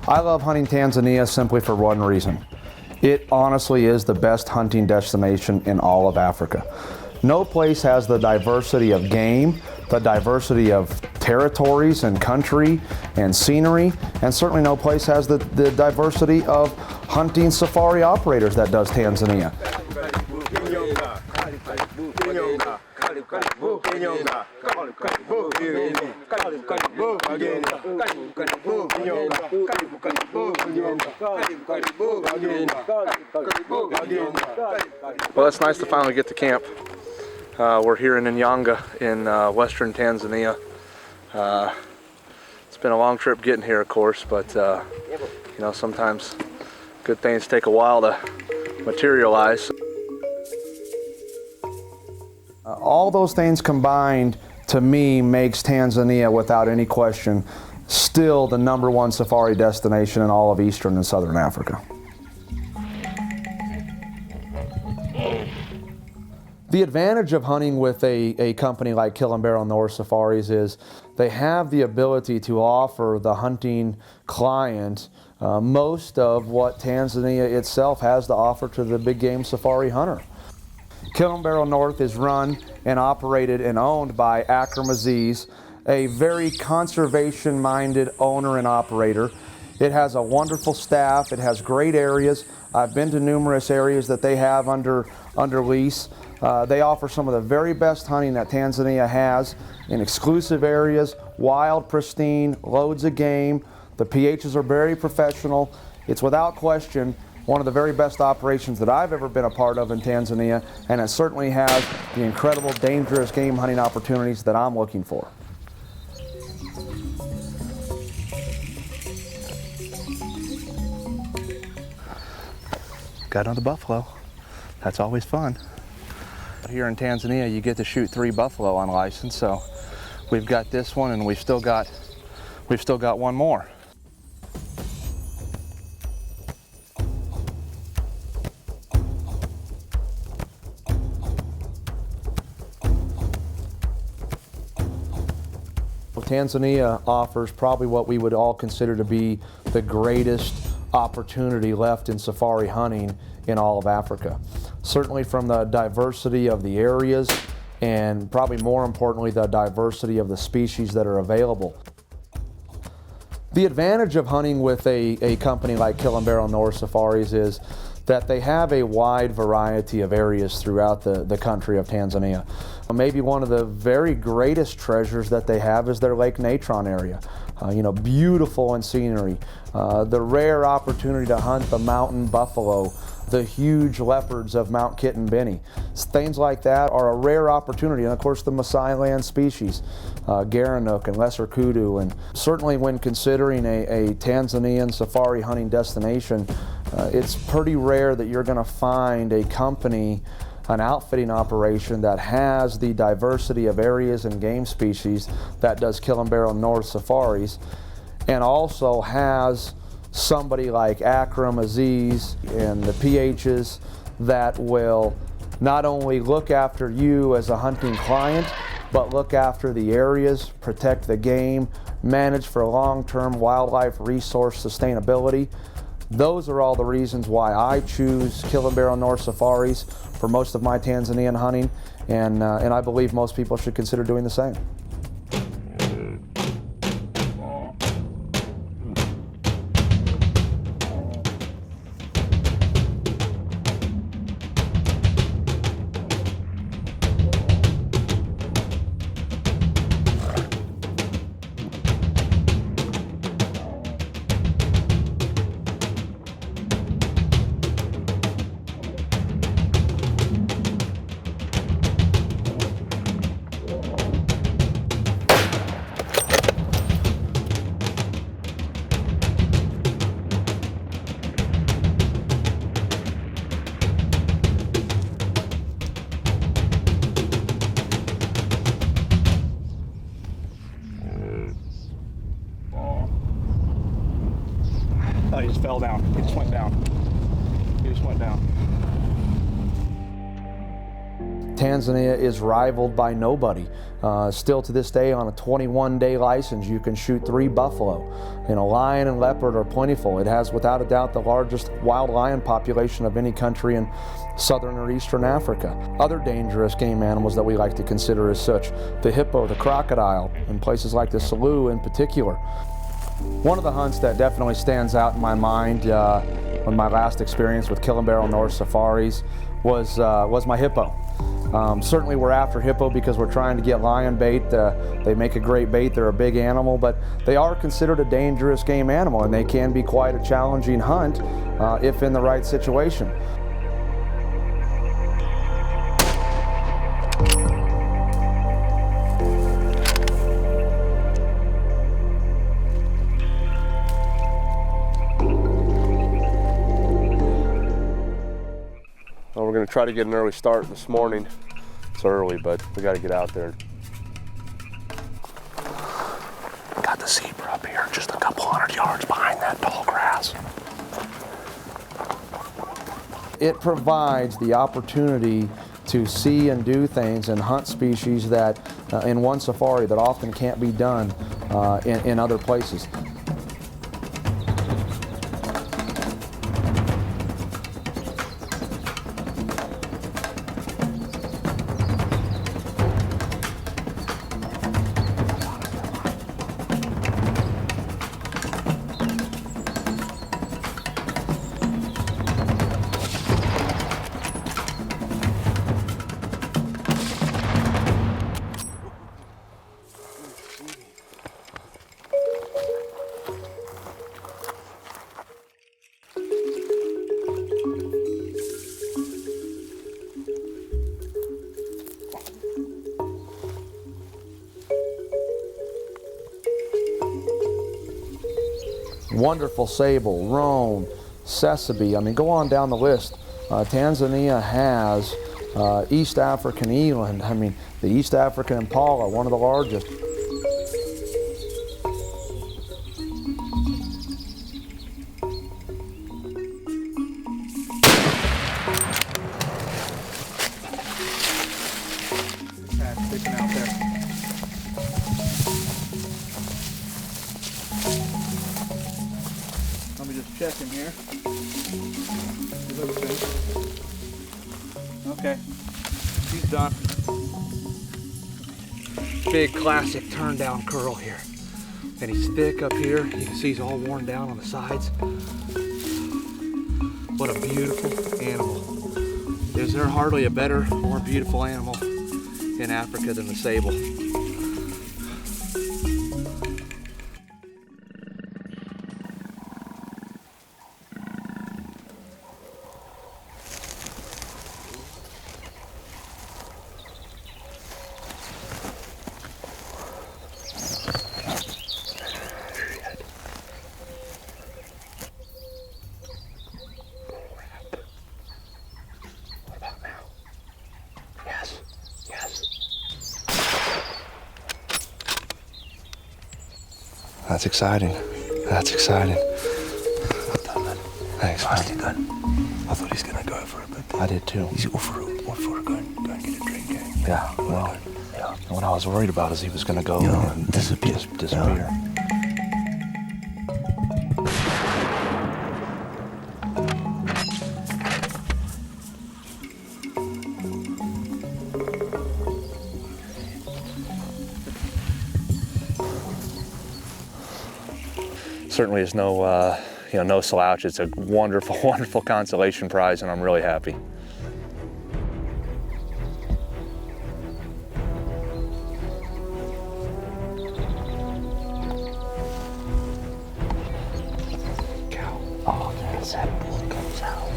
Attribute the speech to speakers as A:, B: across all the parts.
A: I love hunting Tanzania simply for one reason. It honestly is the best hunting destination in all of Africa. No place has the diversity of game, the diversity of territories and country and scenery, and certainly no place has the diversity of hunting safari operators that does Tanzania.
B: Well, it's nice to finally get to camp. We're here in Nyanga in western Tanzania. It's been a long trip getting here, of course, but you know, sometimes good things take a while to materialize.
A: All those things combined, to me, makes Tanzania, without any question, still the #1 safari destination in all of Eastern and Southern Africa. The advantage of hunting with a company like Kilimanjaro North Safaris is they have the ability to offer the hunting client most of what Tanzania itself has to offer to the big game safari hunter. Kilimanjaro North is run and operated and owned by Akram Aziz, a very conservation-minded owner and operator. It has a wonderful staff. It has great areas. I've been to numerous areas that they have under lease. They offer some of the very best hunting that Tanzania has in exclusive areas, wild, pristine, loads of game. The PHs are very professional. It's without question one of the very best operations that I've ever been a part of in Tanzania, and it certainly has the incredible, dangerous game hunting opportunities that I'm looking for.
B: Got another buffalo. That's always fun. Here in Tanzania, you get to shoot 3 buffalo on license, so we've got this one, and we've still got one more.
A: Tanzania offers probably what we would all consider to be the greatest opportunity left in safari hunting in all of Africa. Certainly from the diversity of the areas, and probably more importantly, the diversity of the species that are available. The advantage of hunting with a company like Kilimanjaro North Safaris is that they have a wide variety of areas throughout the country of Tanzania. Maybe one of the very greatest treasures that they have is their Lake Natron area. You know, beautiful in scenery. The rare opportunity to hunt the mountain buffalo, the huge leopards of Mount Kittenbini. Things like that are a rare opportunity. And of course the Maasai land species, Gerenuk and Lesser Kudu. And certainly when considering a Tanzanian safari hunting destination, it's pretty rare that you're going to find a company, an outfitting operation that has the diversity of areas and game species that does Kilimanjaro North Safaris, and also has somebody like Akram Aziz and the PHs that will not only look after you as a hunting client, but look after the areas, protect the game, manage for long-term wildlife resource sustainability. Those are all the reasons why I choose Kilimanjaro North Safaris for most of my Tanzanian hunting, and I believe most people should consider doing the same.
B: Oh, he just fell down. He just went down. He just went down.
A: Tanzania is rivaled by nobody. Still to this day, on a 21-day license, you can shoot 3 buffalo. Lion and leopard are plentiful. It has, without a doubt, the largest wild lion population of any country in southern or eastern Africa. Other dangerous game animals that we like to consider as such: the hippo, the crocodile, in places like the Selous in particular. One of the hunts that definitely stands out in my mind on my last experience with Kilimanjaro North Safaris was my hippo. Certainly we're after hippo because we're trying to get lion bait. They make a great bait. They're a big animal, but they are considered a dangerous game animal, and they can be quite a challenging hunt if in the right situation.
C: Well, we're going to try to get an early start this morning. It's early, but we got to get out there.
B: Got the zebra up here, just a couple hundred yards behind that tall grass.
A: It provides the opportunity to see and do things and hunt species that in one safari that often can't be done in other places. Wonderful sable, roan, sesame. I mean, go on down the list. Tanzania has East African eland. I mean, the East African impala, one of the largest.
B: Sticking out there. Let me just check him here. Okay, he's done. Big classic turn down curl here. And he's thick up here. You can see he's all worn down on the sides. What a beautiful animal. Is there hardly a better, more beautiful animal in Africa than the sable?
C: That's exciting. That's exciting.
B: Well done, man.
C: Thanks,
B: Nicely
C: man.
B: done. I thought he's gonna go for it, but
C: I did too.
B: he's all for it. Go and get a drink.
C: Yeah, well,
B: Yeah.
C: what I was worried about is he was going to go
B: Yeah,
C: and
B: disappear.
C: just disappear. Certainly is no slouch. It's a wonderful, wonderful consolation prize, and I'm really happy. Cow. Oh, there's that bull comes out.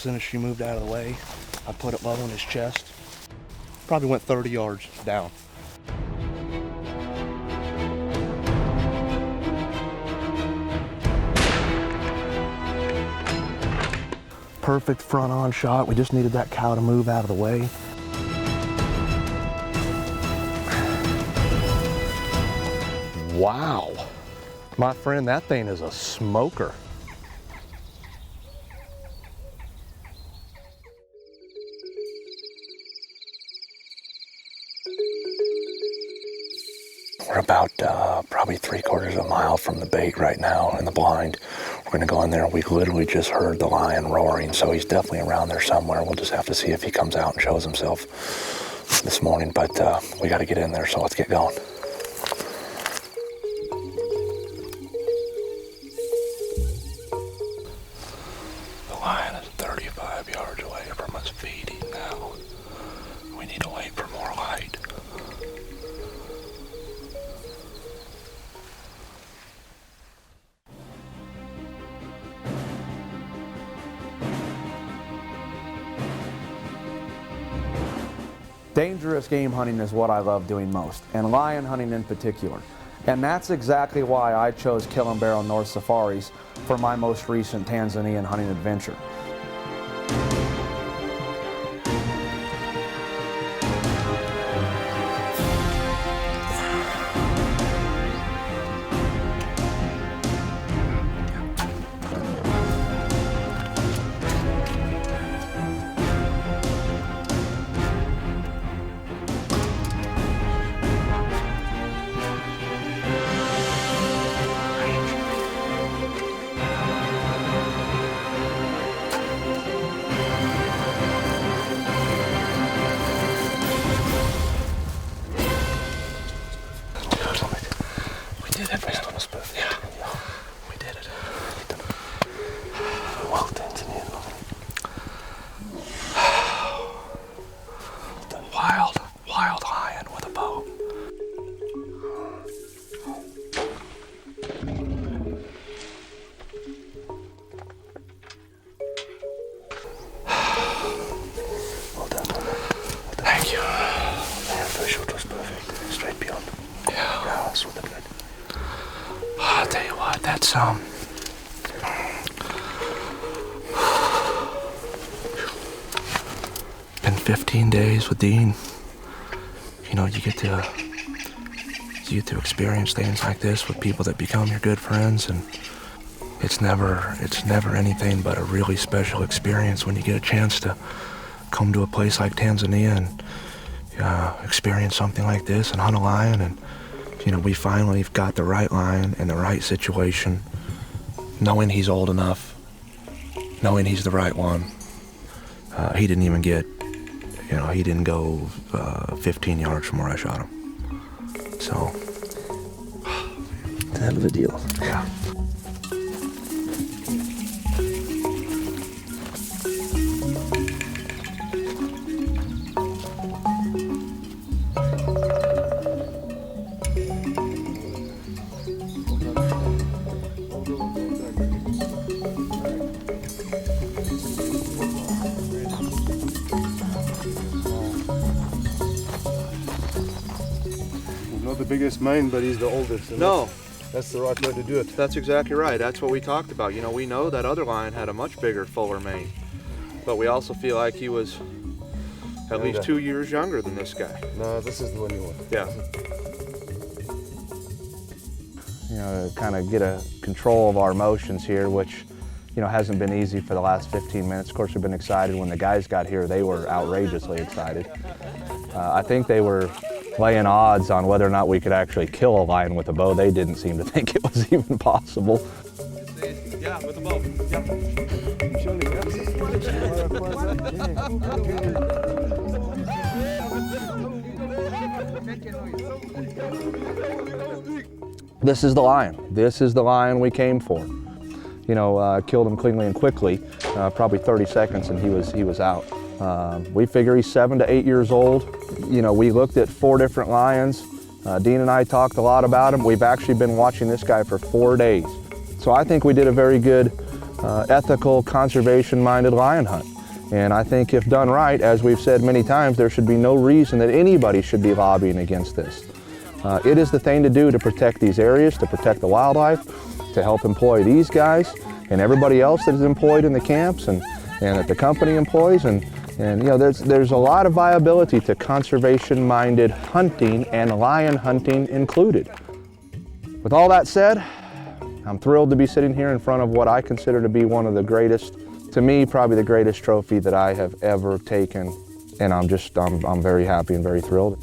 B: soon as she moved out of the way, I put it low in his chest. Probably went 30 yards down. Perfect front on shot. We just needed that cow to move out of the way. Wow. My friend, that thing is a smoker.
C: We're about probably 3/4 of a mile from the bait right now in the blind. We're gonna go in there. We literally just heard the lion roaring, so he's definitely around there somewhere. We'll just have to see if he comes out and shows himself this morning, but we gotta get in there, so let's get going. The lion is 35 yards away from us feeding now. We need to wait for more light.
A: Dangerous game hunting is what I love doing most, and lion hunting in particular. And that's exactly why I chose Kilimanjaro North Safaris for my most recent Tanzanian hunting adventure. Wild lion with a bow. Well done. Thank you. Man, the shot was perfect. Straight beyond. Yeah, that's what good. I'll tell you what, that's been 15 days with Dean. You know, you get to experience things like this with people that become your good friends, and it's never anything but a really special experience when you get a chance to come to a place like Tanzania and experience something like this and hunt a lion. And you know, we finally got the right lion in the right situation, knowing he's old enough, knowing he's the right one. He didn't even get, you know, he didn't go 15 yards from where I shot him. So, it's a hell of a deal. Yeah.
D: Not the biggest mane, but he's the oldest.
B: No.
D: That's the right way to do it.
B: That's exactly right. That's what we talked about. You know, we know that other lion had a much bigger, fuller mane, but we also feel like he was at least 2 years younger than this guy.
D: No, this is the one you want.
B: Yeah.
E: You know, to kind of get a control of our emotions here, which, you know, hasn't been easy for the last 15 minutes. Of course, we've been excited. When the guys got here, they were outrageously excited. I think they were laying odds on whether or not we could actually kill a lion with a bow. They didn't seem to think it was even possible.
B: Yeah, with the bow.
E: This is the lion. This is the lion we came for. You know, killed him cleanly and quickly, probably 30 seconds, and he was out. We figure he's 7 to 8 years old. You know, we looked at 4 different lions. Dean and I talked a lot about him. We've actually been watching this guy for 4 days. So I think we did a very good ethical, conservation-minded lion hunt. And I think if done right, as we've said many times, there should be no reason that anybody should be lobbying against this. It is the thing to do to protect these areas, to protect the wildlife, to help employ these guys and everybody else that is employed in the camps and that the company employs. And you know, there's a lot of viability to conservation-minded hunting, and lion hunting included. With all that said, I'm thrilled to be sitting here in front of what I consider to be one of the greatest, to me, probably the greatest trophy that I have ever taken. And I'm very happy and very thrilled.